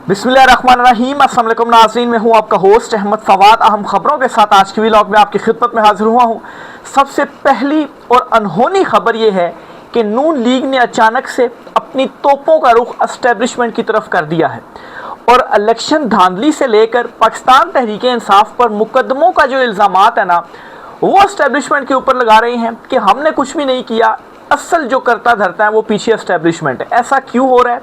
बिस्मिल्लाहिर्रहमानिर्रहीम। अस्सलाम वालेकुम नाज़रीन, मैं हूं आपका होस्ट अहमद फवाद। अहम खबरों के साथ आज की व्लॉग में आपकी खिदमत में हाजिर हुआ हूं। सबसे पहली और अनहोनी खबर यह है कि नून लीग ने अचानक से अपनी तोपों का रुख एस्टेब्लिशमेंट की तरफ कर दिया है और इलेक्शन धांधली से लेकर पाकिस्तान तहरीक इंसाफ पर मुकदमों का जो इल्ज़ामात है ना, वो एस्टेब्लिशमेंट के ऊपर लगा रही हैं कि हमने कुछ भी नहीं किया। असल जो करता धरता है वो पीछे एस्टेब्लिशमेंट है। ऐसा क्यों हो रहा है?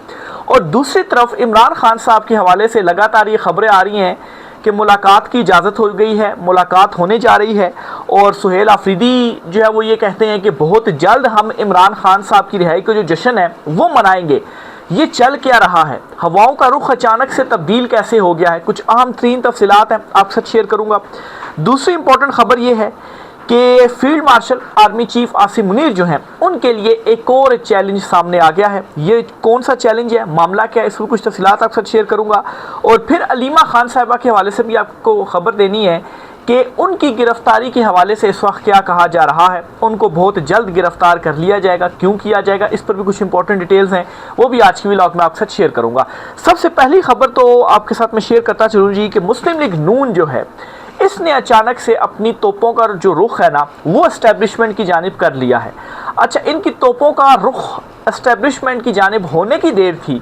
और दूसरी तरफ इमरान खान साहब के हवाले से लगातार ये खबरें आ रही हैं कि मुलाकात की इजाज़त हो गई है, मुलाकात होने जा रही है। और सुहेल आफरीदी जो है वो ये कहते हैं कि बहुत जल्द हम इमरान खान साहब की रिहाई का जो जश्न है वो मनाएंगे। ये चल क्या रहा है? हवाओं का रुख अचानक से तब्दील कैसे हो गया है? कुछ अहम तरीन तफसीलात हैं आपके साथ शेयर करूँगा। दूसरी इंपॉर्टेंट खबर ये है कि field marshal army chief Asim Munir जो हैं उनके लिए एक और चैलेंज सामने आ गया है। ये कौन सा चैलेंज है, मामला क्या है, इस पर कुछ तफसीलात आपके साथ शेयर करूंगा। और फिर अलीमा खान साहिबा के हवाले से भी आपको खबर देनी है कि उनकी गिरफ्तारी के हवाले से इस वक्त क्या कहा जा रहा है। उनको बहुत जल्द गिरफ्तार कर लिया जाएगा, क्यों किया जाएगा, इस पर भी कुछ इंपॉर्टेंट डिटेल्स हैं, वो भी आज की व्लॉग में आपके साथ शेयर करूंगा। सबसे पहली खबर तो आपके साथ मैं शेयर करता चलूँ जी कि मुस्लिम लीग नून जो है इसने अचानक से अपनी तोपों का जो रुख है ना वो एस्टेब्लिशमेंट की जानिब कर लिया है। अच्छा, इनकी तोपों का रुख एस्टेब्लिशमेंट की जानिब होने की देर थी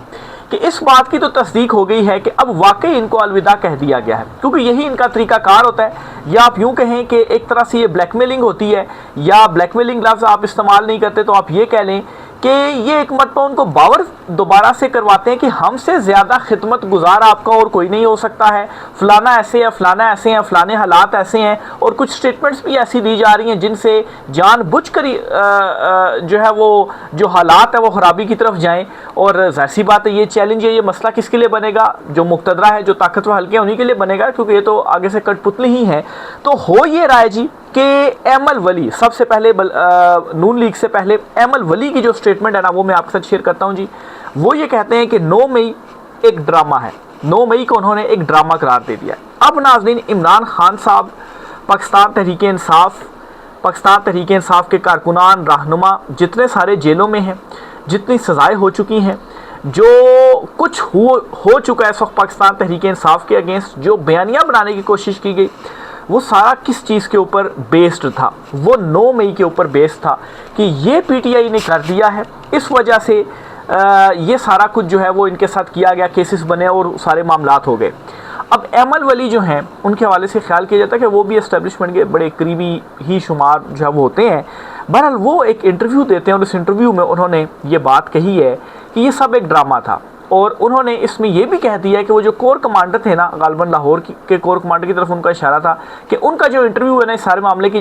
कि इस बात की तो तस्दीक हो गई है कि अब वाकई इनको अलविदा कह दिया गया है, क्योंकि यही इनका तरीकाकार होता है। या आप यूँ कहें कि एक तरह से ये ब्लैकमेलिंग होती है, या ब्लैकमेलिंग लफ्ज़ आप इस्तेमाल नहीं करते तो आप ये कह लें कि ये एक मरतबा उनको बावर दोबारा से करवाते हैं कि हमसे ज़्यादा खिदमत गुजार आपका और कोई नहीं हो सकता है, फ़लाना ऐसे है, फ़लाना ऐसे हैं, फ़लाने हालात ऐसे हैं। और कुछ स्टेटमेंट्स भी ऐसी दी जा रही हैं जिनसे जानबूझकर जो है वो जो हालात है वो ख़राबी की तरफ जाएँ। और ज़ाहिर सी बात है ये चैलेंज है, ये मसला किसके लिए बनेगा? जो मुक़तदरा है, जो ताकतवर हल्के हैं, उन्हीं के लिए बनेगा, क्योंकि ये तो आगे से कठपुतली ही हैं। तो हो ये रहा है जी कि एमल वली सबसे पहले नून लीग से पहले एमल वली की जो स्टेटमेंट है ना वो मैं आपके साथ शेयर करता हूं जी। वो ये कहते हैं कि 9 मई एक ड्रामा है, 9 मई को उन्होंने एक ड्रामा करार दे दिया है। अब नाज़रीन, इमरान खान साहब पाकिस्तान तहरीक इंसाफ के कारकुनान रहनुमा जितने सारे जेलों में हैं, जितनी सज़ाएँ हो चुकी हैं, जो कुछ हो चुका है इस वक्त पाकिस्तान तहरीक इंसाफ के अगेंस्ट, जो बयानियाँ बनाने की कोशिश की गई, वो सारा किस चीज़ के ऊपर बेस्ड था? वो 9 मई के ऊपर बेस्ड था कि ये पीटीआई ने कर दिया है, इस वजह से ये सारा कुछ जो है वो इनके साथ किया गया, केसेस बने और सारे मामलात हो गए। अब एमल वली जो हैं उनके हवाले से ख्याल किया जाता है कि वो भी एस्टेब्लिशमेंट के बड़े करीबी ही शुमार जो है वो होते हैं। बहरहाल वो एक इंटरव्यू देते हैं और इस इंटरव्यू में उन्होंने ये बात कही है कि ये सब एक ड्रामा था। और उन्होंने इसमें यह भी कह दिया कि वो जो कोर कमांडर थे ना, गालबन लाहौर के कोर कमांडर की तरफ उनका इशारा था कि उनका जो इंटरव्यू है ना इस सारे मामले के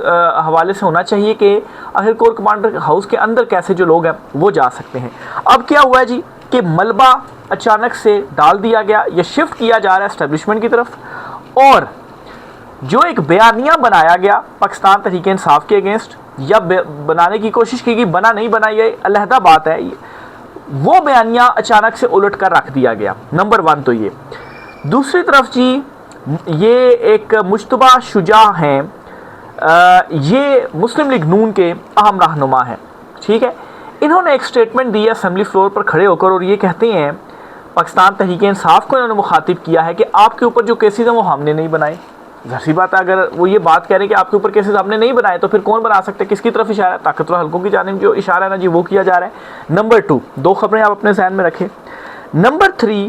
हवाले से होना चाहिए कि आखिर कोर कमांडर हाउस के अंदर कैसे जो लोग हैं वो जा सकते हैं। अब क्या हुआ है जी कि मलबा अचानक से डाल दिया गया, या शिफ्ट किया जा रहा है एस्टेब्लिशमेंट की तरफ। और जो एक बयानिया बनाया गया पाकिस्तान तहरीक इंसाफ के अगेंस्ट, या बनाने की कोशिश की गई, बना नहीं बना ये अलहदा बात है, वो बयानिया अचानक से उलट कर रख दिया गया। नंबर 1 तो ये। दूसरी तरफ जी ये एक मुश्तबा शुजा हैं, ये मुस्लिम लीग नून के अहम रहनुमा हैं, ठीक है। इन्होंने एक स्टेटमेंट दी है असेंबली फ्लोर पर खड़े होकर, और ये कहते हैं पाकिस्तान तहरीक इंसाफ को इन्होंने मुखातिब किया है कि आपके ऊपर जो केसेस हैं वो हमने नहीं बनाए। ज़ाहिर बात है, अगर वो ये बात कह रहे हैं कि आपके ऊपर केसेस आपने नहीं बनाए तो फिर कौन बना सकते हैं? किसकी तरफ इशारा है? ताकतवर हल्कों की जानिब जो इशारा है ना जी वो किया जा रहा है। नंबर 2, 2 खबरें आप अपने ज़हन में रखें। नंबर 3,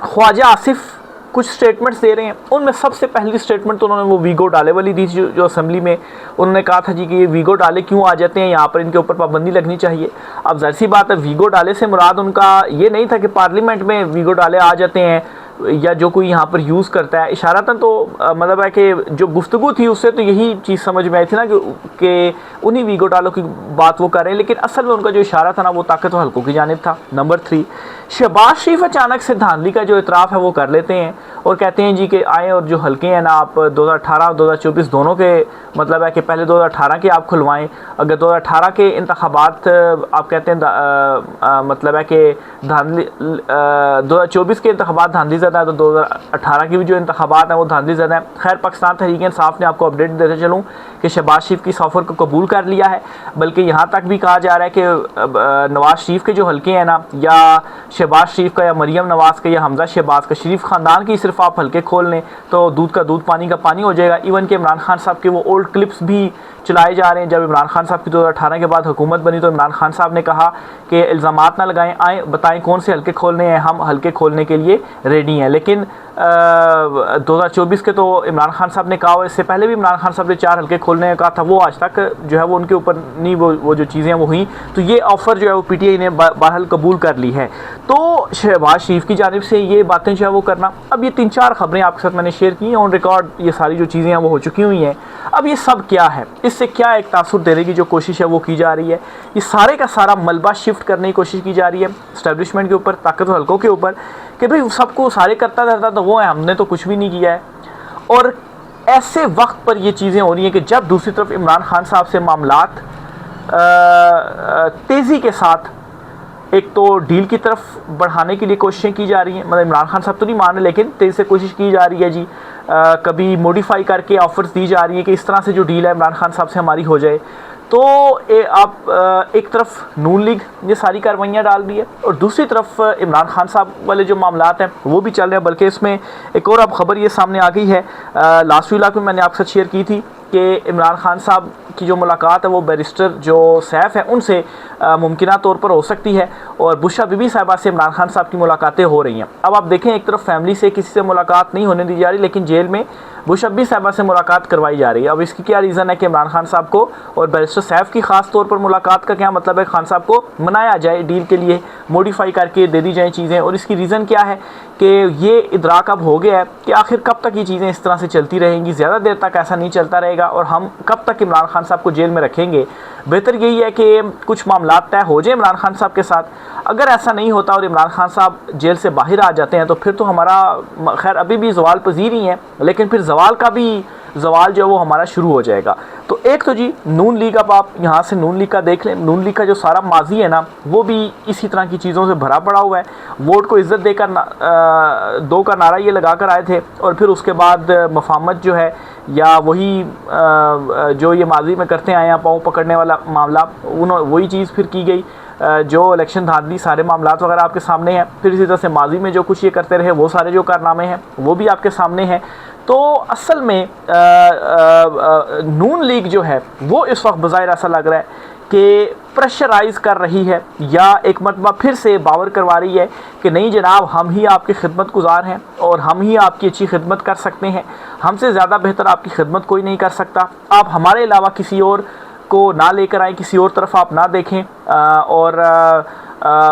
ख्वाजा आसिफ कुछ स्टेटमेंट्स दे रहे हैं। उनमें सबसे पहली स्टेटमेंट तो उन्होंने वो वीगो डाले वाली दी थी, जो असेंबली में उन्होंने कहा था जी कि ये वीगो डाले क्यों आ जाते हैं, यहाँ पर इनके ऊपर पाबंदी लगनी चाहिए। अब ज़ाहिर सी बात है, वीगो डाले से मुराद उनका ये नहीं था कि पार्लियामेंट में वीगो डाले आ जाते हैं या जो कोई यहाँ पर यूज़ करता है। इशारतन तो मतलब है कि जो गुफ्तगू थी उससे तो यही चीज़ समझ में आई थी ना कि उन्हीं वीगो डालों की बात वो कर रहे हैं, लेकिन असल में उनका जो इशारा था ना वो ताकतवर हल्कों की जानिब था। नंबर 3, शहबाज शरीफ अचानक से धांधली का जो इतराफ़ है वो कर लेते हैं और कहते हैं जी कि आए और जो हल्के हैं ना आप 2018 और 2024 दोनों के मतलब है कि पहले 2018 के आप खुलवाएं। अगर 2018 के इंतखाबात आप कहते हैं मतलब है कि धांधली 2024 के इंतखाबात धांधली ज़दा है, तो 2018 की भी जो इंतखाबात हैं वो धांधली ज़दा है। खैर, पाकिस्तान तहरीक इंसाफ ने आपको अपडेट देते चलूँ कि शहबाज शरीफ की इस ऑफ़र को कबूल कर लिया है, बल्कि यहाँ तक भी कहा जा रहा है कि नवाज़ शरीफ के जो हल्के हैं ना, या शहबाज शरीफ का या मरीम नवाज़ का या हमजा शहबाज का, शरीफ ख़ानदान की सिर्फ आप हल्के खोल लें तो दूध का दूध पानी का पानी हो जाएगा। इवन के इमरान खान साहब के वो ओल्ड क्लिप्स भी चलाए जा रहे हैं। जब इमरान खान साहब की 2018 के बाद हुकूमत बनी तो इमरान खान साहब ने कहा कि इल्ज़ामात ना लगाएं, आएँ बताएं कौन से हल्के खोलने हैं, हम हल्के खोलने के लिए रेडी हैं। लेकिन 2024 के तो इमरान खान साहब ने कहा, इससे पहले भी इमरान खान साहब ने 4 हल्के खोलने का कहा था, वो आज तक जो है वो उनके ऊपर नहीं वो जो चीज़ें वो हुई। तो ये ऑफ़र जो है वो पीटीआई ने बहरहाल कबूल कर ली है। तो शहबाज शरीफ की जानिब से ये बातें जो है वो करना, अब ये 3-4 ख़बरें आपके साथ मैंने शेयर की हैं ऑन रिकॉर्ड, ये सारी जो चीज़ें हैं वो हो चुकी हुई हैं। अब ये सब क्या है, इससे क्या एक तासुर देने की जो कोशिश है वो की जा रही है, ये सारे का सारा मलबा शिफ्ट करने की कोशिश की जा रही है इस्टेब्लिशमेंट के ऊपर, ताकतवर हल्कों के ऊपर, कि भाई सबको सारे करता रहता तो वो है, हमने तो कुछ भी नहीं किया है। और ऐसे वक्त पर ये चीज़ें हो रही हैं कि जब दूसरी तरफ इमरान खान साहब से मामलात तेज़ी के साथ एक तो डील की तरफ बढ़ाने के लिए कोशिशें की जा रही हैं, मतलब इमरान खान साहब तो नहीं मान रहे लेकिन तेज़ी से कोशिश की जा रही है जी। कभी मॉडिफाई करके ऑफ़र्स दी जा रही है कि इस तरह से जो डील है इमरान खान साहब से हमारी हो जाए। तो आप एक तरफ नून लीग ये सारी कार्रवाइयाँ डाल दी है और दूसरी तरफ इमरान खान साहब वाले जो मामलात हैं वो भी चल रहे हैं। बल्कि इसमें एक और अब ख़बर ये सामने आ गई है, लास्ट वीक में मैंने आपसे शेयर की थी कि इमरान खान साहब की जो मुलाकात है वो बैरिस्टर जो सैफ़ है उनसे मुमकिना तौर पर हो सकती है, और बुशरा बीबी साहिबा से इमरान खान साहब की मुलाकातें हो रही हैं। अब आप देखें, एक तरफ फैमिली से किसी से मुलाकात नहीं होने दी जा रही, लेकिन जेल में बुशरा बीबी साहिबा से मुलाकात करवाई जा रही है। अब इसकी क्या रीज़न है कि इमरान खान साहब को और बैरिस्टर सैफ़ की ख़ास तौर पर मुलाकात का क्या मतलब है, खान साहब को मनाया जाए डील के लिए, मॉडिफाई करके दे दी जाएँ चीज़ें। और इसकी रीज़न क्या है कि ये इदराक अब हो गया है कि आखिर कब तक ये चीज़ें इस तरह से चलती रहेंगी, ज़्यादा देर तक ऐसा नहीं चलता रहेगा, और हम कब तक इमरान खान साहब को जेल में रखेंगे। बेहतर यही है कि कुछ मामलात तय हो जाए इमरान खान साहब के साथ। अगर ऐसा नहीं होता और इमरान खान साहब जेल से बाहर आ जाते हैं तो फिर तो हमारा खैर अभी भी ज़वाल पजीर ही है, लेकिन फिर ज़वाल का भी ज़वाल जो है वो हमारा शुरू हो जाएगा। तो एक तो जी नून लीग, अब आप यहाँ से नून लीग का देख लें, नून लीग का जो सारा माजी है ना वो भी इसी तरह की चीज़ों से भरा पड़ा हुआ है। वोट को इज़्ज़त देकर दो का नारा ये लगा कर आए थे, और फिर उसके बाद मफामत जो है या वही जो ये माजी में करते आए हैं पाँव पकड़ने वाला मामला, वही चीज़ फिर की गई। जो इलेक्शन धांधली सारे मामलात वगैरह आपके सामने हैं। फिर इसी तरह से माजी में जो कुछ ये करते रहे वो सारे जो कारनामे हैं वो भी आपके सामने हैं। तो असल में नून लीग जो है वो इस वक्त बज़ाहिर ऐसा लग रहा है कि प्रेशराइज़ कर रही है, या एक मरतबा फिर से बावर करवा रही है कि नहीं जनाब, हम ही आपकी खिदमत गुजार हैं और हम ही आपकी अच्छी खिदमत कर सकते हैं, हमसे ज़्यादा बेहतर आपकी खिदमत कोई नहीं कर सकता, आप हमारे अलावा किसी और को ना लेकर आएँ, किसी और तरफ आप ना देखें, और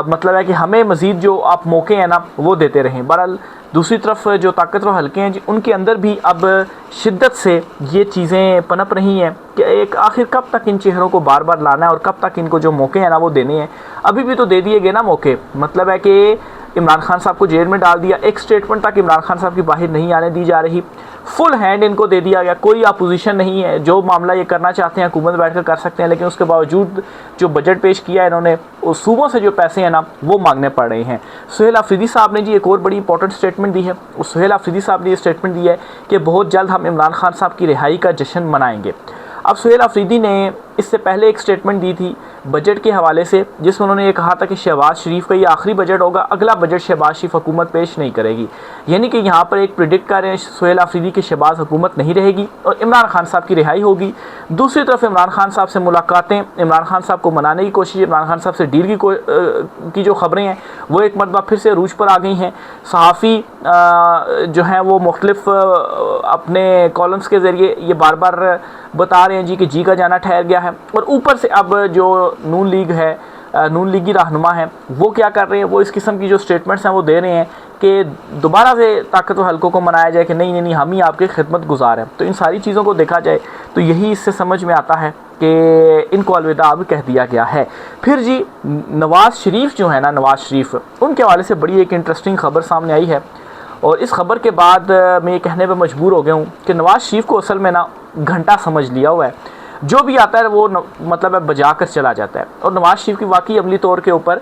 मतलब है कि हमें मज़ीद जो आप मौके हैं ना वो देते रहें। बहरहाल दूसरी तरफ जो ताकतवर हल्के हैं उनके अंदर भी अब शिद्दत से ये चीज़ें पनप रही हैं कि एक आखिर कब तक इन चेहरों को बार बार लाना है और कब तक इनको जो मौके हैं ना वो देने हैं। अभी भी तो दे दिए गए ना मौके, मतलब है कि इमरान खान साहब को जेल में डाल दिया, एक स्टेटमेंट तक इमरान खान साहब की बाहर नहीं आने दी जा रही, फुल हैंड इनको दे दिया गया, कोई अपोजिशन नहीं है, जो मामला ये करना चाहते हैं हुकूमत बैठकर कर सकते हैं। लेकिन उसके बावजूद जो बजट पेश किया है इन्होंने, उस सूबों से जो पैसे हैं ना वो मांगने पड़ रहे हैं। सुहेल अफरीदी साहब ने जी एक और बड़ी इंपॉर्टेंट स्टेटमेंट दी है। उस सुहेल अफरीदी साहब ने ये स्टेटमेंट दी है कि बहुत जल्द हम इमरान खान साहब की रिहाई का जश्न मनाएंगे। अब सुहेल अफरीदी ने इससे पहले एक स्टेटमेंट दी थी बजट के हवाले से, जिसमें उन्होंने ये कहा था कि शहबाज शरीफ का ये आखिरी बजट होगा, अगला बजट शहबाज शरीफ हुकूमत पेश नहीं करेगी। यानी कि यहाँ पर एक प्रिडिक्ट कर रहे हैं सुहेल अफरीदी की शहबाज हुकूमत नहीं रहेगी और इमरान खान साहब की रिहाई होगी। दूसरी तरफ इमरान खान साहब से मुलाकातें, इमरान खान साहब को मनाने की कोशिश, इमरान खान साहब से डील की जो ख़बरें हैं वो एक मरतबा फिर से अरूज पर आ गई हैं। सहाफ़ी जो हैं वो मुख्तलिफ अपने कॉलम्स के ज़रिए ये बार बार बता रहे हैं जी कि जी का जाना ठहर गया है। और ऊपर से अब जो नून लीग है, नून लीगी रहनुमा हैं, वो क्या कर रहे हैं, वो इस किस्म की जो स्टेटमेंट्स हैं वो दे रहे हैं कि दोबारा से ताकतवर हल्कों को मनाया जाए कि नहीं नहीं नहीं, हम ही आपके खिदमत गुजार हैं। तो इन सारी चीज़ों को देखा जाए तो यही इससे समझ में आता है कि इनको अलविदा अब कह दिया गया है। फिर जी नवाज़ शरीफ जो है ना, नवाज़ शरीफ, उनके हवाले से बड़ी एक इंटरेस्टिंग खबर सामने आई है। और इस खबर के बाद मैं ये कहने पे मजबूर हो गया हूँ कि नवाज़ शरीफ को असल में ना घंटा समझ लिया हुआ है, जो भी आता है वो मतलब है बजा कर चला जाता है। और नवाज़ शरीफ की वाकई अमली तौर के ऊपर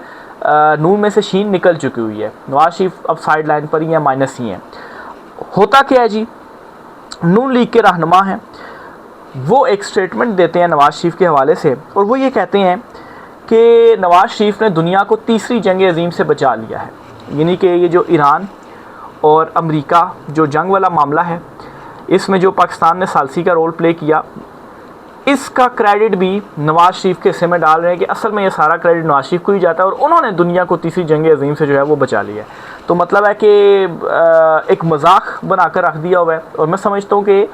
नून में से शीन निकल चुकी हुई है। नवाज़ शरीफ अब साइड लाइन पर ही हैं, माइनस ही हैं। होता क्या है जी, नून लीग के रहनुमा हैं, वो एक स्टेटमेंट देते हैं नवाज़ शरीफ के हवाले से, और वो ये कहते हैं कि नवाज़ शरीफ ने दुनिया को तीसरी जंग अजीम से बचा लिया है। यानी कि ये जो ईरान और अमेरिका जो जंग वाला मामला है, इसमें जो पाकिस्तान ने सालसी का रोल प्ले किया, इसका क्रेडिट भी नवाज़ शरीफ के हिस्से में डाल रहे हैं कि असल में ये सारा क्रेडिट नवाज़ शरीफ को ही जाता है और उन्होंने दुनिया को तीसरी जंग अजीम से जो है वो बचा लिया है। तो मतलब है कि एक मजाक बनाकर रख दिया हुआ है। और मैं समझता हूँ कि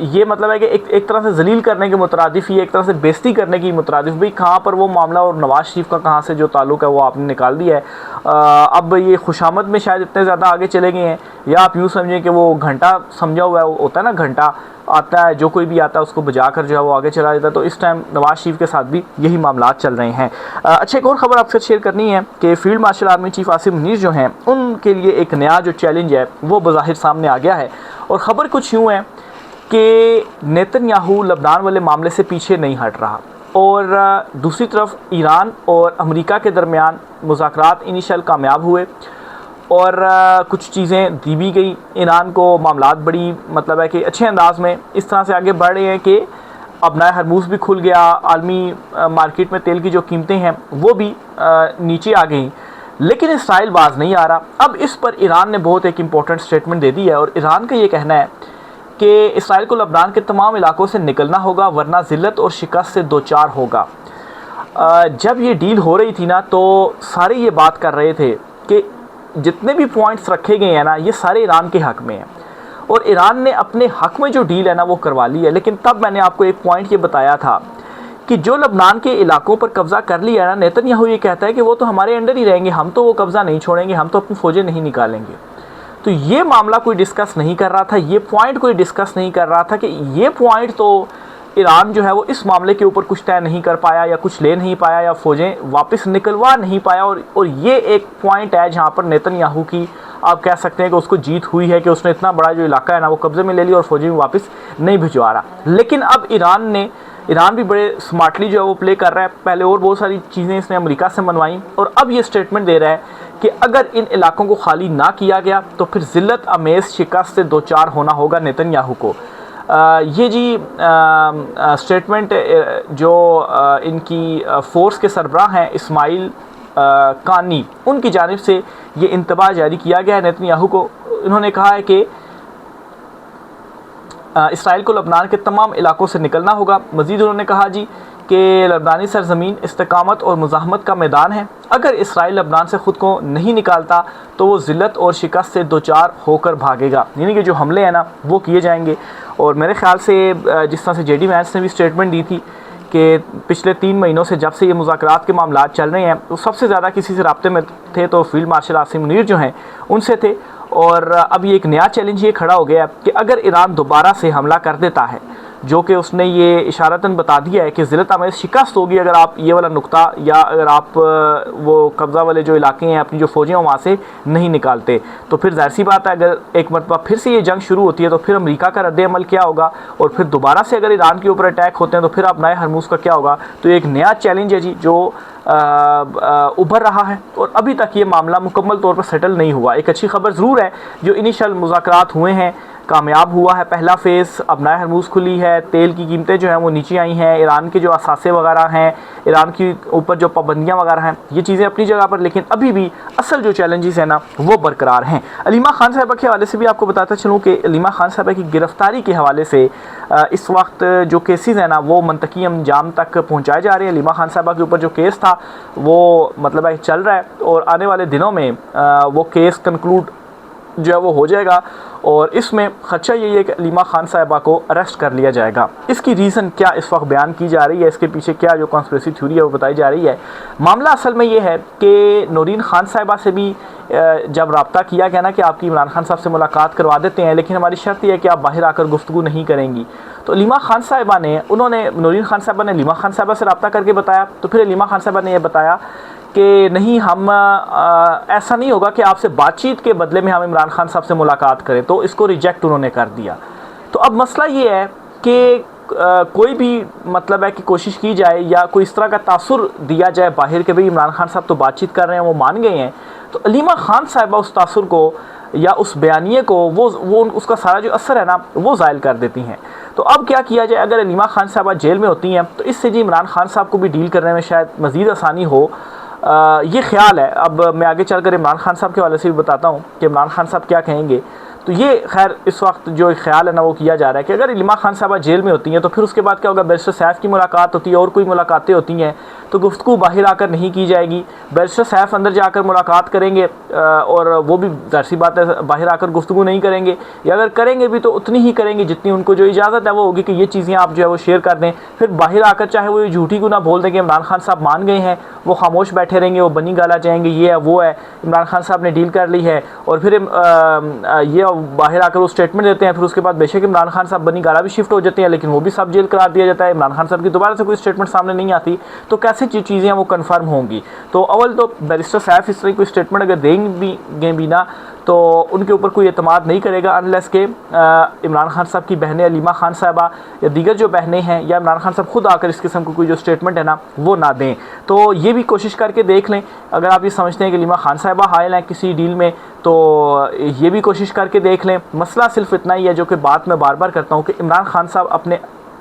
ये मतलब है कि एक तरह से जलील करने के मुतरादिफ ही, एक तरह से बेइज्जती करने की मुतरादिफ। भाई कहाँ पर वो मामला और नवाज़ शरीफ का कहाँ से जो ताल्लुक़ है वो आपने निकाल दिया है। अब ये खुशामद में शायद इतने ज़्यादा आगे चले गए हैं, या आप यूँ समझें कि वो घंटा समझा हुआ है, वो होता है ना घंटा आता है, जो कोई भी आता है उसको बजा कर जो है वो आगे चला जाता है। तो इस टाइम नवाज़ शरीफ के साथ भी यही मामला चल रहे हैं। अच्छा, एक और ख़बर आपसे शेयर करनी है कि field marshal army chief Asim Munir जो हैं, उनके लिए एक नया जो चैलेंज है वो बज़ाहिर सामने आ गया है। और ख़बर कुछ यूँ है कि नेतन्याहू लबनान वाले मामले से पीछे नहीं हट रहा, और दूसरी तरफ ईरान और अमेरिका के दरमियान मुज़ाकरात इनिशियल कामयाब हुए और कुछ चीज़ें दी भी गई ईरान को। मामलात बड़ी मतलब है कि अच्छे अंदाज में इस तरह से आगे बढ़ रहे हैं कि अब नया हरमूज़ भी खुल गया, आलमी मार्केट में तेल की जो कीमतें हैं वो भी नीचे आ गई। लेकिन इसराइल बाज नहीं आ रहा। अब इस पर ईरान ने बहुत एक इम्पॉर्टेंट स्टेटमेंट दे दी है, और ईरान का ये कहना है कि इसराइल को लबनान के तमाम इलाकों से निकलना होगा, वरना ज़िल्लत और शिकस्त से दो चार होगा। जब ये डील हो रही थी ना, तो सारे ये बात कर रहे थे कि जितने भी पॉइंट्स रखे गए हैं ना, ये सारे ईरान के हक़ में हैं, और ईरान ने अपने हक़ में जो डील है ना वो करवा ली है। लेकिन तब मैंने आपको एक पॉइंट ये बताया था कि जो लबनान के इलाकों पर कब्ज़ा कर लिया ना, नेतन्याहू ये कहता है कि वो तो हमारे अंडर ही रहेंगे, हम तो वो कब्ज़ा नहीं छोड़ेंगे, हम तो अपनी फ़ौजें नहीं निकालेंगे। तो ये मामला कोई डिस्कस नहीं कर रहा था, ये पॉइंट कोई डिस्कस नहीं कर रहा था कि ये पॉइंट तो ईरान जो है वो इस मामले के ऊपर कुछ तय नहीं कर पाया, या कुछ ले नहीं पाया, या फ़ौजें वापस निकलवा नहीं पाया। और ये एक पॉइंट है जहाँ पर नेतन्याहू की आप कह सकते हैं कि उसको जीत हुई है कि उसने इतना बड़ा जो इलाका है ना वो कब्ज़े में ले लिया और फ़ौजें वापस नहीं भिजवा रहा। लेकिन अब ईरान भी बड़े स्मार्टली जो है वो प्ले कर रहा है। पहले और बहुत सारी चीज़ें इसने अमेरिका से मनवाई, और अब ये स्टेटमेंट दे रहा है कि अगर इन इलाकों को खाली ना किया गया तो फिर ज़िल्लत अमेज़ शिकस्त से दो चार होना होगा नेतन्याहू को। ये जी स्टेटमेंट जो इनकी फ़ोर्स के सरबराह हैं इस्माइल कानी, उनकी जानिब से ये इंतबाह जारी किया गया है नेतन्याहू को। इन्होंने कहा है कि इसराइल को लबनान के तमाम इलाकों से निकलना होगा। मज़ीद उन्होंने कहा जी कि लबनानी सरज़मीन इस्तिकामत और मुज़ाहमत का मैदान है। अगर इसराइल लबनान से ख़ुद को नहीं निकालता तो वो ज़िल्लत और शिकस्त से दो चार होकर भागेगा, यानी कि जो हमले हैं ना वो किए जाएंगे। और मेरे ख़्याल से जिस तरह से जेडी वैंस ने भी स्टेटमेंट दी थी कि पिछले 3 महीनों से जब से ये मुज़ाकरात के मामला चल रहे हैं, तो सबसे ज़्यादा किसी से रब्ते में थे तो फील्ड मार्शल आसिम मुनीर जो हैं उनसे थे। और अब ये एक नया चैलेंज ये खड़ा हो गया कि अगर ईरान दोबारा से हमला कर देता है, जो कि उसने ये इशारतन बता दिया है कि ज़िल्लत अमेज़ शिकस्त होगी अगर आप ये वाला नुक्ता, या अगर आप वो कब्ज़ा वाले जो इलाके हैं अपनी जो फ़ौजें वहाँ से नहीं निकालते, तो फिर ज़ाहिर सी बात है अगर एक मरतबा फिर से ये जंग शुरू होती है तो फिर अमेरिका का रद्द-ए-अमल क्या होगा, और फिर दोबारा से अगर ईरान के ऊपर अटैक होते हैं तो फिर आप नए हरमूज़ का क्या होगा। तो एक नया चैलेंज है जी जो उभर रहा है, और अभी तक ये मामला मुकम्मल तौर पर सेटल नहीं हुआ। एक अच्छी खबर ज़रूर है, जो इनिशियल मुज़ाकरात हुए हैं कामयाब हुआ है पहला फ़ेज़, अब नया हरमूज़ खुली है, तेल की कीमतें जो हैं वो नीचे आई हैं, ईरान के जो असासे वगैरह हैं, ईरान की ऊपर जो पाबंदियाँ वगैरह हैं, ये चीज़ें अपनी जगह पर, लेकिन अभी भी असल जो चैलेंजेस हैं ना वो बरकरार हैं। अलीमा खान साहिबा के हवाले से भी आपको बताता चलूँ कि अलीमा खान साहिबा की गिरफ़्तारी के हवाले से इस वक्त जो केसेस हैं ना वो मंतकी अंजाम तक पहुँचाए जा रहे हैं। अलीमा खान साहिबा के ऊपर जो केस था वो मतलब है चल रहा है, और आने वाले दिनों में वो केस कंक्लूड जो है वो हो जाएगा, और इसमें ख़दशा यही है कि अलीमा खान साहिबा को अरेस्ट कर लिया जाएगा। इसकी रीज़न क्या इस वक्त बयान की जा रही है, इसके पीछे क्या जो कॉन्स्पिरेसी थ्योरी है वो बताई जा रही है। मामला असल में ये है कि नौरीन खान साहिबा से भी जब रब्ता किया गया ना कि आपकी इमरान खान साहब से मुलाकात करवा देते हैं, लेकिन हमारी शर्त यह है कि आप बाहर आकर गुफ्तगू नहीं करेंगी, तो अलीमा खान साहिबा ने नौरीन खान साहिबा ने अलीमा खान साहिबा से रब्ता करके बताया, तो फिर अलीमा खान साहिबा ने यह बताया कि नहीं हम ऐसा नहीं होगा कि आपसे बातचीत के बदले में हम इमरान खान साहब से मुलाकात करें, तो इसको रिजेक्ट उन्होंने कर दिया। तो अब मसला ये है कि कोई भी मतलब है कि कोशिश की जाए या कोई इस तरह का तासुर दिया जाए बाहर के भाई इमरान खान साहब तो बातचीत कर रहे हैं, वो मान गए हैं, तो अलीमा खान साहिबा उस तासुर को या उस बयानिए को वो उसका सारा जो असर है ना वो ज़ायल कर देती हैं। तो अब क्या किया जाए, अगर अलीमा खान साहबा जेल में होती हैं तो इससे जी इमरान खान साहब को भी डील करने में शायद मज़ीद आसानी हो, ये ख्याल है। अब मैं आगे चलकर इमरान खान साहब के वाले से भी बताता हूँ कि इमरान खान साहब क्या कहेंगे। तो ये खैर इस वक्त जो एक ख्याल है ना वो किया जा रहा है कि अगर इल्मा खान साहबा जेल में होती हैं तो फिर उसके बाद क्या होगा, बैरिस्टर सैफ की मुलाकात होती है और कोई मुलाकातें होती हैं तो गुफ्तगू बाहर आकर नहीं की जाएगी, बैरिस्टर सैफ अंदर जाकर मुलाकात करेंगे और वो भी ज़ाहिर बात है बाहर आकर गुफ्तगू नहीं करेंगे, या अगर करेंगे भी तो उतनी ही करेंगे जितनी उनको जो इजाज़त है वो होगी कि ये चीज़ें आप जो है वो शेयर कर दें। फिर बाहर आकर चाहे वो ये झूठी को ना बोल दें कि इमरान खान साहब मान गए हैं, वो खामोश बैठे रहेंगे, वो बनी गाला जाएंगे, ये है वो है, इमरान खान साहब ने डील कर ली है, और फिर ये बाहर आकर वो स्टेटमेंट देते हैं। फिर उसके बाद बेशक इमरान खान साहब बनी गाला भी शिफ्ट हो जाते हैं लेकिन वो भी सब जेल करार दिया जाता है, इमरान खान साहब की दोबारा से कोई स्टेटमेंट सामने नहीं आती, तो कैसे चीज़ें वो कन्फर्म होंगी। तो अव्वल तो बैरिस्टर सैफ इस तरह कोई स्टेटमेंट अगर देंगे भी ना तो उनके ऊपर कोई एतमाद नहीं करेगा अनलेस के इमरान खान साहब की बहनें अलीमा खान साहबा या दीगर जो बहनें हैं या इमरान खान साहब खुद आकर इस किस्म को कोई जो स्टेटमेंट है ना वो ना दें। तो ये भी कोशिश करके देख लें, अगर आप ये समझते हैं कि अलीमा खान साहबा हायल हैं किसी डील में तो ये भी कोशिश करके देख लें। मसला सिर्फ इतना ही है जो कि बात मैं बार बार करता हूँ कि इमरान खान साहब अपने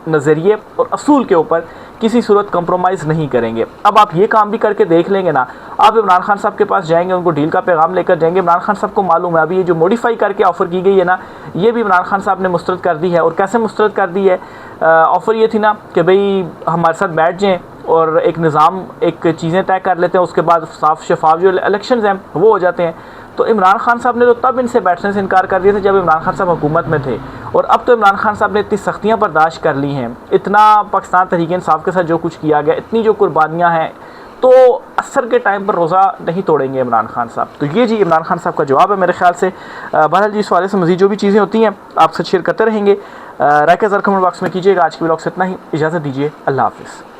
नज़रिए और असूल के ऊपर किसी सूरत कंप्रोमाइज़ नहीं करेंगे। अब आप ये काम भी करके देख लेंगे ना, आप इमरान खान साहब के पास जाएंगे, उनको डील का पैगाम लेकर जाएंगे, इमरान खान साहब को मालूम है अभी ये जो मॉडिफाई करके ऑफ़र की गई है ना ये भी इमरान खान साहब ने मुस्तरद कर दी है। और कैसे मुस्तरद कर दी है, ऑफ़र ये थी ना कि भाई हमारे साथ बैठ जाएँ और एक निज़ाम एक चीज़ें तय कर लेते हैं, उसके बाद साफ शफाफ जो इलेक्शंस हैं वो हो जाते हैं। तो इमरान खान साहब ने तो तब इनसे बैठने से इनकार कर दिया था जब इमरान खान साहब हुकूमत में थे, और अब तो इमरान खान साहब ने इतनी सख्तियाँ बर्दाश्त कर ली हैं, इतना पाकिस्तान तहरीक इंसाफ के साथ जो कुछ किया गया, इतनी जो कुर्बानियाँ हैं, तो असर के टाइम पर रोज़ा नहीं तोड़ेंगे इमरान खान साहब। तो ये जी इमरान खान साहब का जवाब है मेरे ख्याल से। बहरहाल जी इस वाले से मज़ीद जो भी चीज़ें होती हैं आपसे शेयर करते रहेंगे। राय का ज़रा कमेंट बॉक्स में कीजिएगा। आज के व्लॉग से इतना ही, इजाज़त दीजिए, अल्लाह हाफ़िज़।